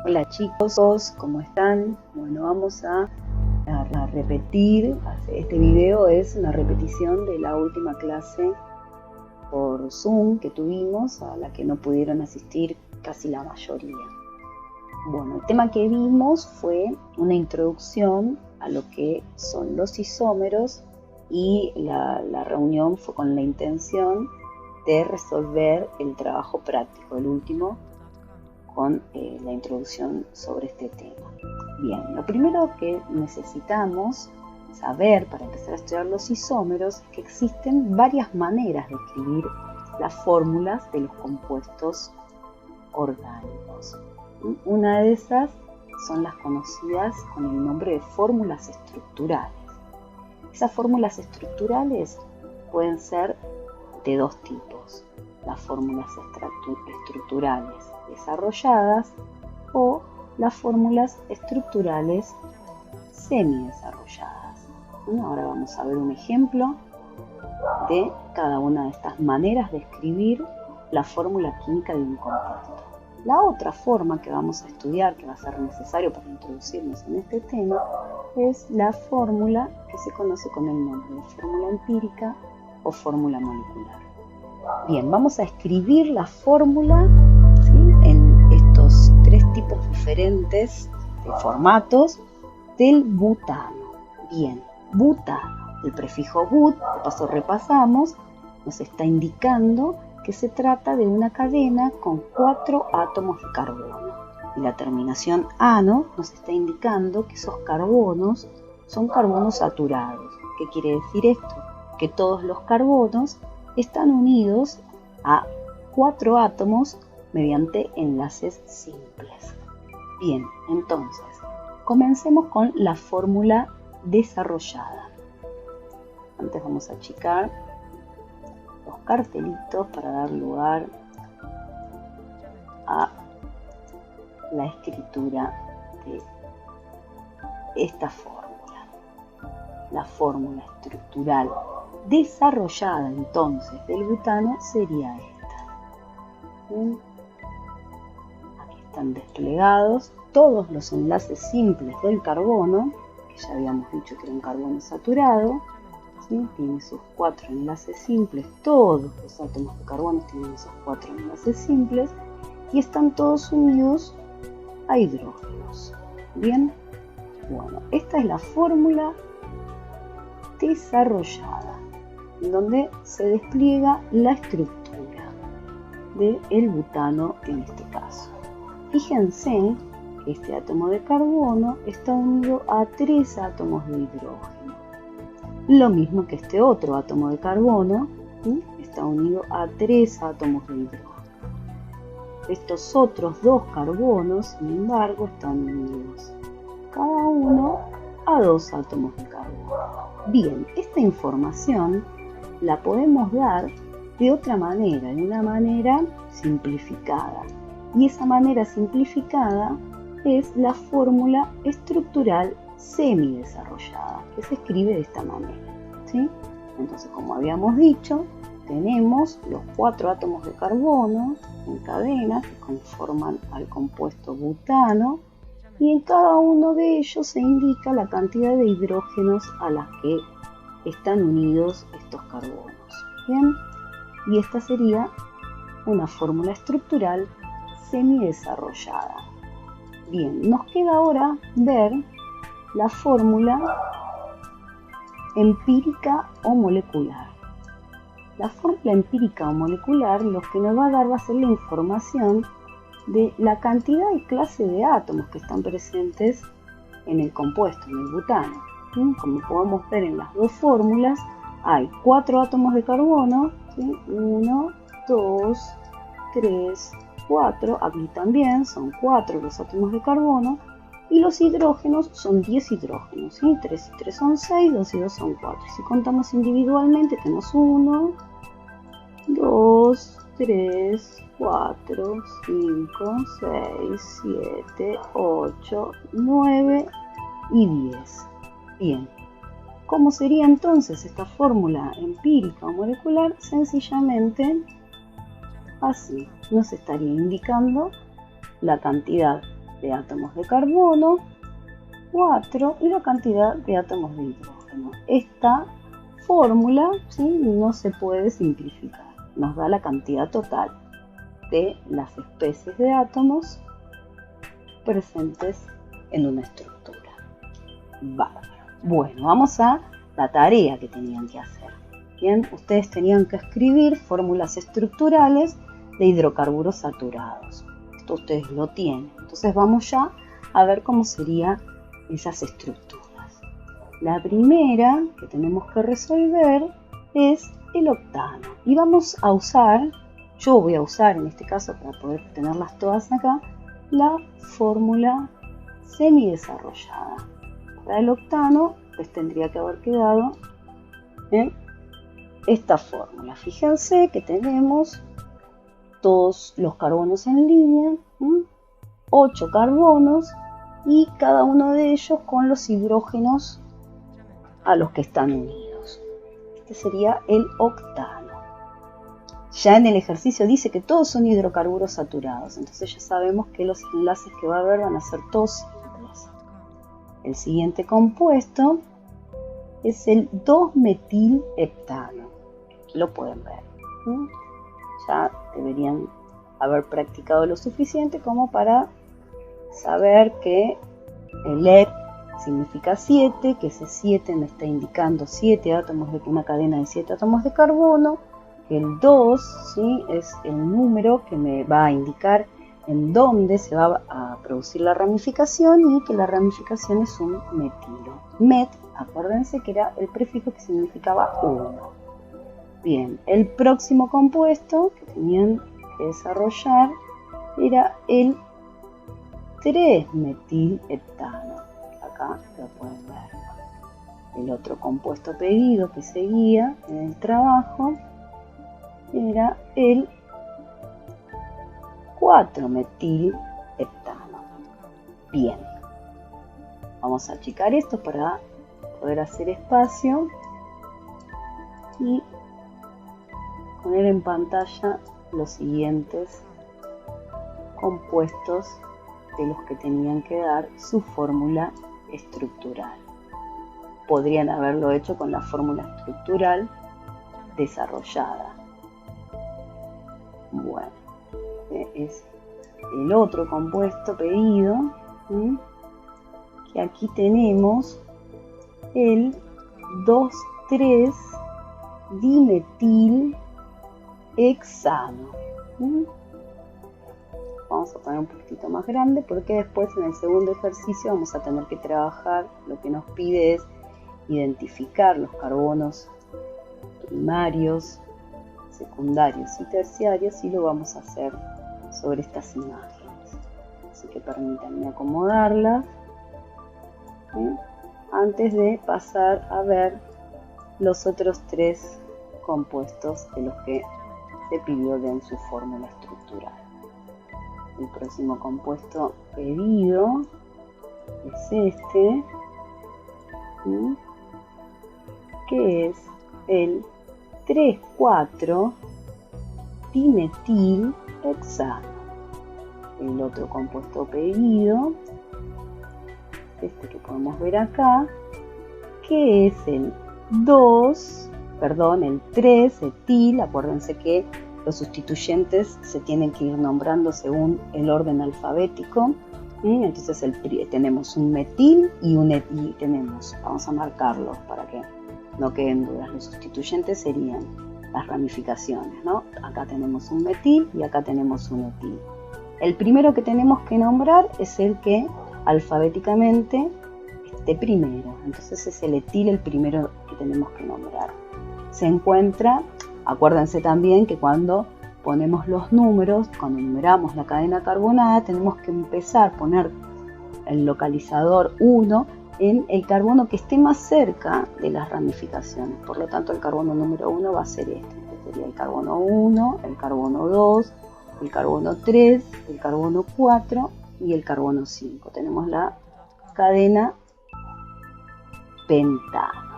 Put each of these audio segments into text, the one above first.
Hola chicos, ¿cómo están? Bueno, vamos a repetir. Este video es una repetición de la última clase por Zoom que tuvimos, a la que no pudieron asistir casi la mayoría. Bueno, el tema que vimos fue una introducción a lo que son los isómeros y la reunión fue con la intención de resolver el trabajo práctico, el último, con la introducción sobre este tema. Bien, lo primero que necesitamos saber para empezar a estudiar los isómeros es que existen varias maneras de escribir las fórmulas de los compuestos orgánicos. Una de esas son las conocidas con el nombre de fórmulas estructurales. Esas fórmulas estructurales pueden ser de dos tipos: las fórmulas estructurales desarrolladas o las fórmulas estructurales semidesarrolladas. Ahora vamos a ver un ejemplo de cada una de estas maneras de escribir la fórmula química de un compuesto. La otra forma que vamos a estudiar, que va a ser necesario para introducirnos en este tema, es la fórmula que se conoce con el nombre de fórmula empírica o fórmula molecular. Bien, vamos a escribir la fórmula, ¿sí?, en estos tres tipos diferentes de formatos del butano. Bien, butano, el prefijo but, de paso repasamos, nos está indicando que se trata de una cadena con 4 átomos de carbono. Y la terminación ano nos está indicando que esos carbonos son carbonos saturados. ¿Qué quiere decir esto? Que todos los carbonos están unidos a 4 átomos mediante enlaces simples. Bien, entonces, comencemos con la fórmula desarrollada. Antes vamos a achicar los cartelitos para dar lugar a la escritura de esta fórmula. La fórmula estructural desarrollada entonces del butano sería esta. Aquí están desplegados todos los enlaces simples del carbono, que ya habíamos dicho que era un carbono saturado, ¿sí? Tiene sus 4 enlaces simples, todos los átomos de carbono tienen esos 4 enlaces simples y están todos unidos a hidrógenos. Bien, bueno, esta es la fórmula desarrollada, en donde se despliega la estructura del butano en este caso. Fíjense que este átomo de carbono está unido a 3 átomos de hidrógeno. Lo mismo que este otro átomo de carbono, ¿sí?, está unido a 3 átomos de hidrógeno. Estos otros 2 carbonos, sin embargo, están unidos cada uno a 2 átomos de carbono. Bien, esta información la podemos dar de otra manera, de una manera simplificada. Y esa manera simplificada es la fórmula estructural semidesarrollada, que se escribe de esta manera, ¿sí? Entonces, como habíamos dicho, tenemos los 4 átomos de carbono en cadena que conforman al compuesto butano, y en cada uno de ellos se indica la cantidad de hidrógenos a las que están unidos estos carbonos. Bien, y esta sería una fórmula estructural semidesarrollada. Bien, nos queda ahora ver la fórmula empírica o molecular. La fórmula empírica o molecular lo que nos va a dar va a ser la información de la cantidad y clase de átomos que están presentes en el compuesto, en el butano. Como podemos ver en las dos fórmulas, hay 4 átomos de carbono, ¿sí? 1, 2, 3, 4, aquí también son 4 los átomos de carbono, y los hidrógenos son 10 hidrógenos, ¿sí? 3 y 3 son 6, 2 y 2 son 4. Si contamos individualmente tenemos 1, 2, 3, 4, 5, 6, 7, 8, 9 y 10. Bien, ¿cómo sería entonces esta fórmula empírica o molecular? Sencillamente así, nos estaría indicando la cantidad de átomos de carbono, 4, y la cantidad de átomos de hidrógeno. Esta fórmula, ¿sí?, no se puede simplificar, nos da la cantidad total de las especies de átomos presentes en una estructura. Bárbaro. Bueno, vamos a la tarea que tenían que hacer. Bien, ustedes tenían que escribir fórmulas estructurales de hidrocarburos saturados. Esto ustedes lo tienen. Entonces vamos ya a ver cómo serían esas estructuras. La primera que tenemos que resolver es el octano. Y vamos a usar, yo voy a usar en este caso para poder tenerlas todas acá, la fórmula semidesarrollada. Para el octano les tendría que haber quedado en esta fórmula. Fíjense que tenemos todos los carbonos en línea, 8 carbonos, y cada uno de ellos con los hidrógenos a los que están unidos. Este sería el octano. Ya en el ejercicio dice que todos son hidrocarburos saturados, entonces ya sabemos que los enlaces que va a haber van a ser todos simples. El siguiente compuesto es el 2-metilheptano. Aquí lo pueden ver. Ya deberían haber practicado lo suficiente como para saber que el EP significa 7, que ese 7 me está indicando 7 átomos de una cadena de 7 átomos de carbono. El 2, ¿sí?, es el número que me va a indicar en dónde se va a producir la ramificación, y que la ramificación es un metilo. Met, acuérdense que era el prefijo que significaba 1. Bien, el próximo compuesto que tenían que desarrollar era el 3-metilheptano. Acá lo pueden ver. El otro compuesto pedido que seguía en el trabajo era el 4-metilheptano. Bien, vamos a achicar esto para poder hacer espacio y poner en pantalla los siguientes compuestos de los que tenían que dar su fórmula estructural. Podrían haberlo hecho con la fórmula estructural desarrollada. Bueno, es el otro compuesto pedido, que aquí tenemos el 2,3-dimetilhexano. Vamos a poner un poquitito más grande porque después en el segundo ejercicio vamos a tener que trabajar. Lo que nos pide es identificar los carbonos primarios, secundarios y terciarios, y lo vamos a hacer sobre estas imágenes. Así que permítanme acomodarlas antes de pasar a ver los otros 3 compuestos de los que se pidió en su fórmula estructural. El próximo compuesto pedido es este, que es el 3,4-dimetilhexano. El otro compuesto pedido, este que podemos ver acá, que es el 3-etil. Acuérdense que los sustituyentes se tienen que ir nombrando según el orden alfabético. Entonces tenemos un metil y un etil. Vamos a marcarlos para que no queden dudas. Los sustituyentes serían las ramificaciones, ¿no? Acá tenemos un metil y acá tenemos un etil. El primero que tenemos que nombrar es el que alfabéticamente esté primero. Entonces es el etil el primero que tenemos que nombrar. Se encuentra, acuérdense también que cuando ponemos los números, cuando numeramos la cadena carbonada, tenemos que empezar a poner el localizador 1 en el carbono que esté más cerca de las ramificaciones. Por lo tanto, el carbono número 1 va a ser este. Este sería el carbono 1, el carbono 2, el carbono 3, el carbono 4 y el carbono 5. Tenemos la cadena pentano.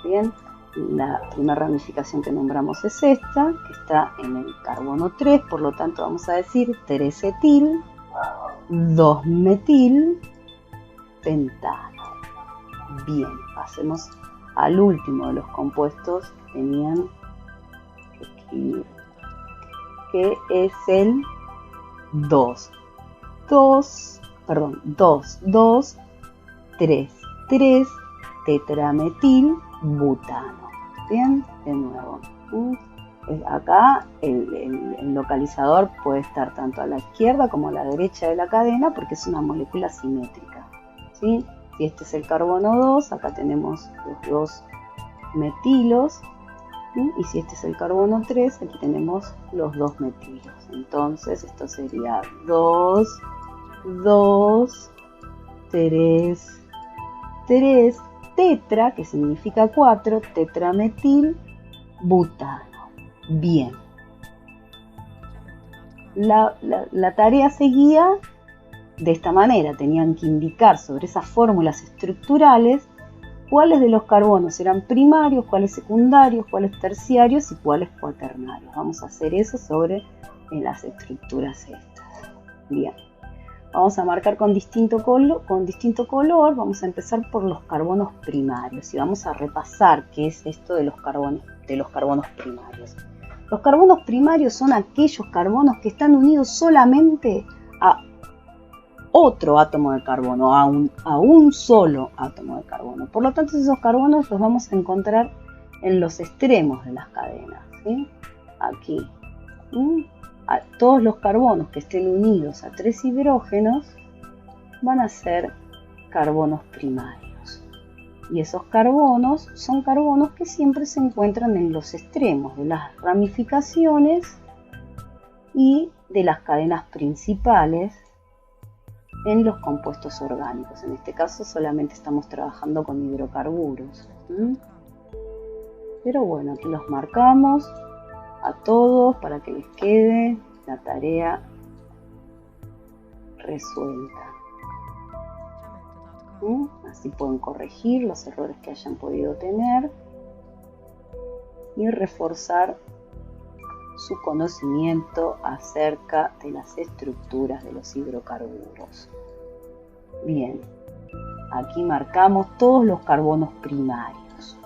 Bien, la primera ramificación que nombramos es esta, que está en el carbono 3, por lo tanto vamos a decir 3-etil. 2-metilpentano. Bien, pasemos al último de los compuestos que tenían que escribir, que es el 2,2,3,3 tetrametilbutano. Bien, de nuevo. Acá el localizador puede estar tanto a la izquierda como a la derecha de la cadena porque es una molécula simétrica, ¿sí? Si este es el carbono 2, acá tenemos los 2 metilos, ¿sí? Y si este es el carbono 3, aquí tenemos los 2 metilos. Entonces esto sería 2, 2, 3, 3, tetra, que significa 4, tetrametilbutano. Bien. La tarea seguía de esta manera. Tenían que indicar sobre esas fórmulas estructurales cuáles de los carbonos eran primarios, cuáles secundarios, cuáles terciarios y cuáles cuaternarios. Vamos a hacer eso sobre las estructuras estas. Bien. Vamos a marcar con distinto color. Vamos a empezar por los carbonos primarios y vamos a repasar qué es esto de los carbonos primarios. Los carbonos primarios son aquellos carbonos que están unidos solamente a otro átomo de carbono, a un solo átomo de carbono. Por lo tanto, esos carbonos los vamos a encontrar en los extremos de las cadenas, ¿sí? Aquí. Todos los carbonos que estén unidos a 3 hidrógenos van a ser carbonos primarios. Y esos carbonos son carbonos que siempre se encuentran en los extremos de las ramificaciones y de las cadenas principales en los compuestos orgánicos. En este caso solamente estamos trabajando con hidrocarburos. Pero bueno, aquí los marcamos a todos para que les quede la tarea resuelta. Así pueden corregir los errores que hayan podido tener y reforzar su conocimiento acerca de las estructuras de los hidrocarburos. Bien, aquí marcamos todos los carbonos primarios.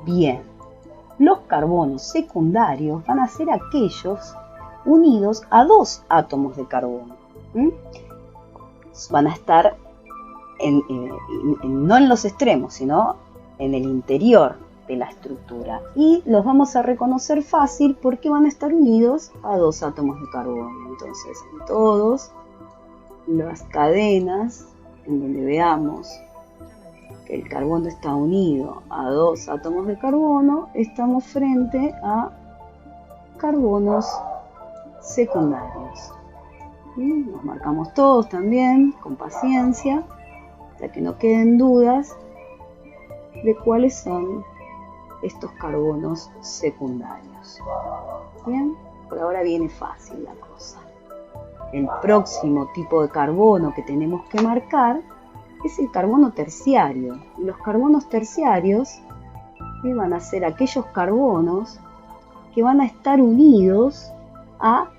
Bien, los carbonos secundarios van a ser aquellos unidos a 2 átomos de carbono. Van a estar no en los extremos, sino en el interior de la estructura. Y los vamos a reconocer fácil porque van a estar unidos a 2 átomos de carbono. Entonces, en todas las cadenas en donde veamos que el carbono está unido a 2 átomos de carbono, estamos frente a carbonos secundarios. Los marcamos todos también, con paciencia, para que no queden dudas de cuáles son estos carbonos secundarios. Bien, por ahora viene fácil la cosa. El próximo tipo de carbono que tenemos que marcar es el carbono terciario. Y los carbonos terciarios van a ser aquellos carbonos que van a estar unidos a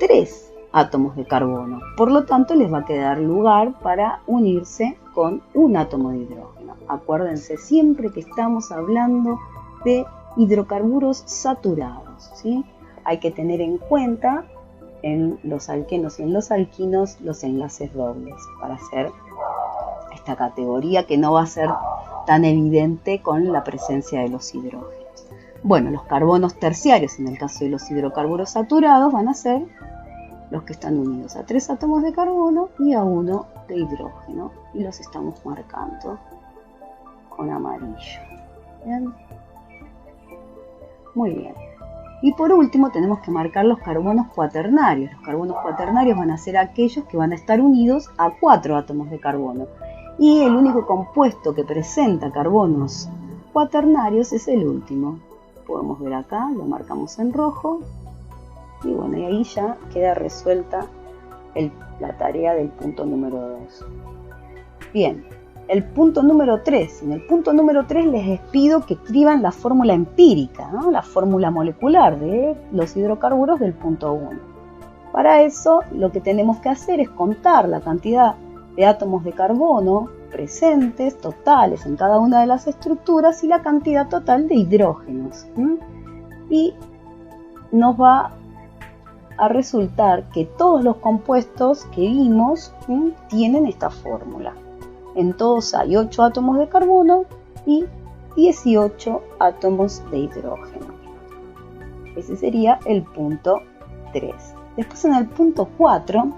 3 átomos de carbono. Por lo tanto, les va a quedar lugar para unirse con un átomo de hidrógeno. Acuérdense siempre que estamos hablando de hidrocarburos saturados, ¿sí? Hay que tener en cuenta en los alquenos y en los alquinos los enlaces dobles para hacer esta categoría que no va a ser tan evidente con la presencia de los hidrógenos. Bueno, los carbonos terciarios, en el caso de los hidrocarburos saturados, van a ser los que están unidos a 3 átomos de carbono y a 1 de hidrógeno. Y los estamos marcando con amarillo. ¿Bien? Muy bien. Y por último tenemos que marcar los carbonos cuaternarios. Los carbonos cuaternarios van a ser aquellos que van a estar unidos a 4 átomos de carbono. Y el único compuesto que presenta carbonos cuaternarios es el último. Podemos ver acá, lo marcamos en rojo. Y bueno, y ahí ya queda resuelta la tarea del punto número 2. Bien, el punto número 3. En el punto número 3 les pido que escriban la fórmula empírica, ¿no? La fórmula molecular de los hidrocarburos del punto 1. Para eso lo que tenemos que hacer es contar la cantidad de átomos de carbono presentes, totales en cada una de las estructuras y la cantidad total de hidrógenos. Y nos va a resultar que todos los compuestos que vimos tienen esta fórmula. En todos hay 8 átomos de carbono y 18 átomos de hidrógeno. Ese sería el punto 3. Después en el punto 4,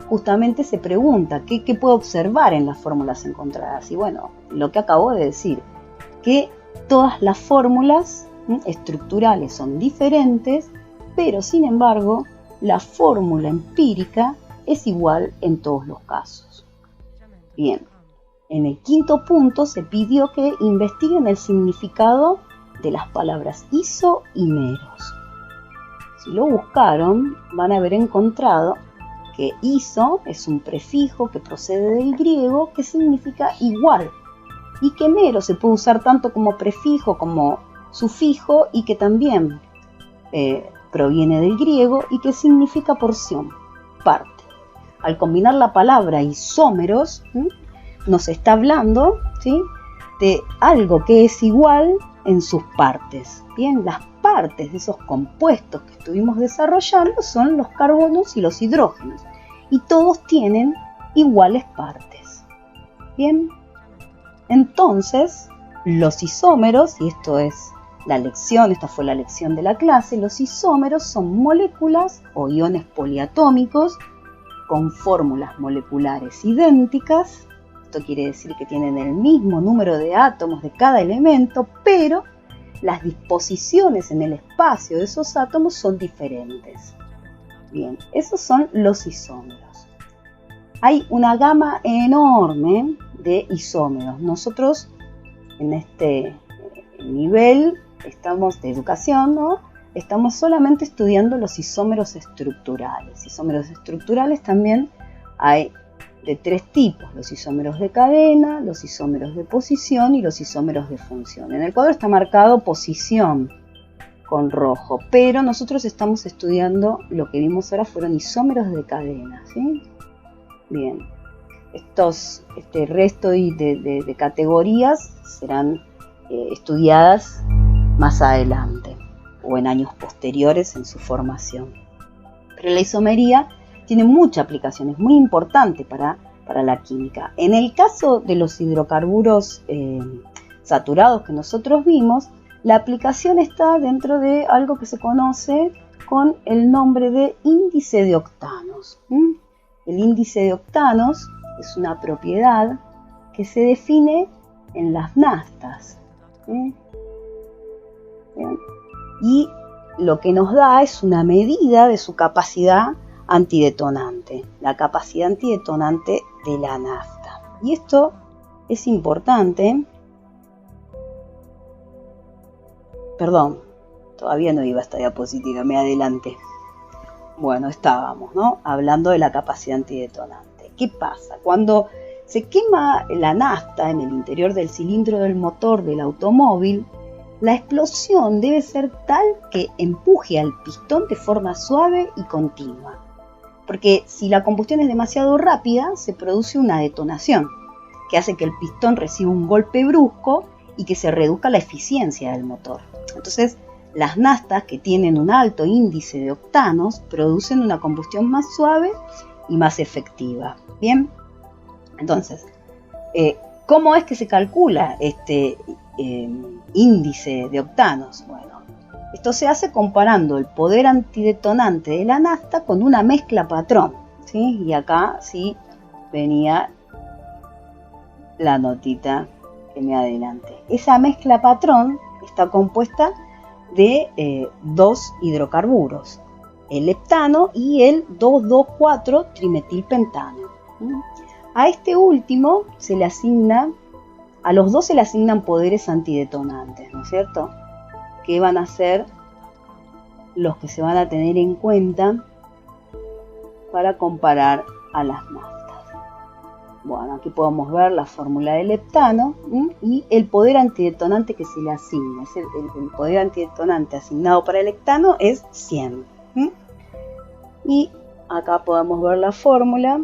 justamente se pregunta qué puede observar en las fórmulas encontradas. Y bueno, lo que acabo de decir, que todas las fórmulas estructurales son diferentes, pero sin embargo, la fórmula empírica es igual en todos los casos. Bien, en el quinto punto se pidió que investiguen el significado de las palabras iso y meros. Si lo buscaron, van a haber encontrado que iso es un prefijo que procede del griego que significa igual, y que mero se puede usar tanto como prefijo como sufijo y que también proviene del griego y que significa porción, parte. Al combinar la palabra isómeros, nos está hablando, ¿sí?, de algo que es igual en sus partes. Bien, las partes de esos compuestos que estuvimos desarrollando son los carbonos y los hidrógenos, y todos tienen iguales partes. Bien, entonces los isómeros, y esto es la lección, esta fue la lección de la clase, los isómeros son moléculas o iones poliatómicos con fórmulas moleculares idénticas. Esto quiere decir que tienen el mismo número de átomos de cada elemento, pero las disposiciones en el espacio de esos átomos son diferentes. Bien, esos son los isómeros. Hay una gama enorme de isómeros. Nosotros en este nivel de educación, ¿no?, estamos solamente estudiando los isómeros estructurales. Isómeros estructurales también hay de 3 tipos: los isómeros de cadena, los isómeros de posición y los isómeros de función. En el cuadro está marcado posición con rojo, pero nosotros estamos estudiando, lo que vimos ahora fueron isómeros de cadena, ¿sí? Bien, este resto de categorías serán estudiadas más adelante o en años posteriores en su formación. Pero la isomería tiene mucha aplicación, es muy importante para la química. En el caso de los hidrocarburos saturados que nosotros vimos, la aplicación está dentro de algo que se conoce con el nombre de índice de octanos. El índice de octanos es una propiedad que se define en las naftas. Y lo que nos da es una medida de su capacidad antidetonante, la capacidad antidetonante de la nafta. Y esto es importante. Perdón, todavía no iba a esta diapositiva, me adelanté. Bueno, estábamos, ¿no?, hablando de la capacidad antidetonante. ¿Qué pasa? Cuando se quema la nafta en el interior del cilindro del motor del automóvil, la explosión debe ser tal que empuje al pistón de forma suave y continua. Porque si la combustión es demasiado rápida, se produce una detonación, que hace que el pistón reciba un golpe brusco y que se reduzca la eficiencia del motor. Entonces, las naftas que tienen un alto índice de octanos producen una combustión más suave y más efectiva. Bien, entonces, ¿cómo es que se calcula este índice de octanos? Bueno, esto se hace comparando el poder antidetonante de la nafta con una mezcla patrón, ¿sí? Y acá sí venía la notita que me adelante. Esa mezcla patrón está compuesta de 2 hidrocarburos, el heptano y el 2,2,4-trimetilpentano. A este último a los dos se le asignan poderes antidetonantes, ¿no es cierto?, que van a ser los que se van a tener en cuenta para comparar a las naftas. Bueno, aquí podemos ver la fórmula del heptano y el poder antidetonante que se le asigna. El poder antidetonante asignado para el heptano es 100. Y acá podemos ver la fórmula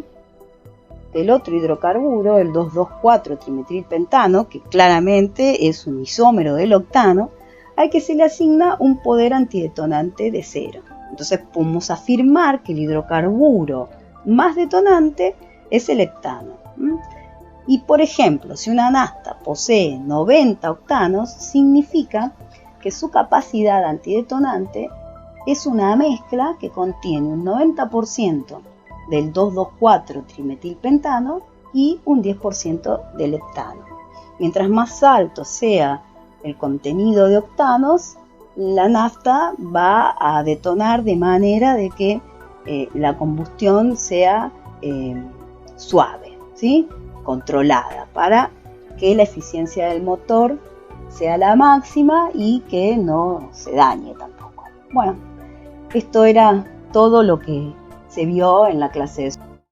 del otro hidrocarburo, el 2,2,4-trimetrilpentano, que claramente es un isómero del octano, al que se le asigna un poder antidetonante de 0. Entonces podemos afirmar que el hidrocarburo más detonante es el heptano. Y por ejemplo, si una nafta posee 90 octanos, significa que su capacidad antidetonante es una mezcla que contiene un 90% del 2,2,4-trimetilpentano y un 10% del heptano. Mientras más alto sea el contenido de octanos, la nafta va a detonar de manera de que la combustión sea suave, ¿sí? Controlada, para que la eficiencia del motor sea la máxima y que no se dañe tampoco. Bueno, esto era todo lo que se vio en la clase de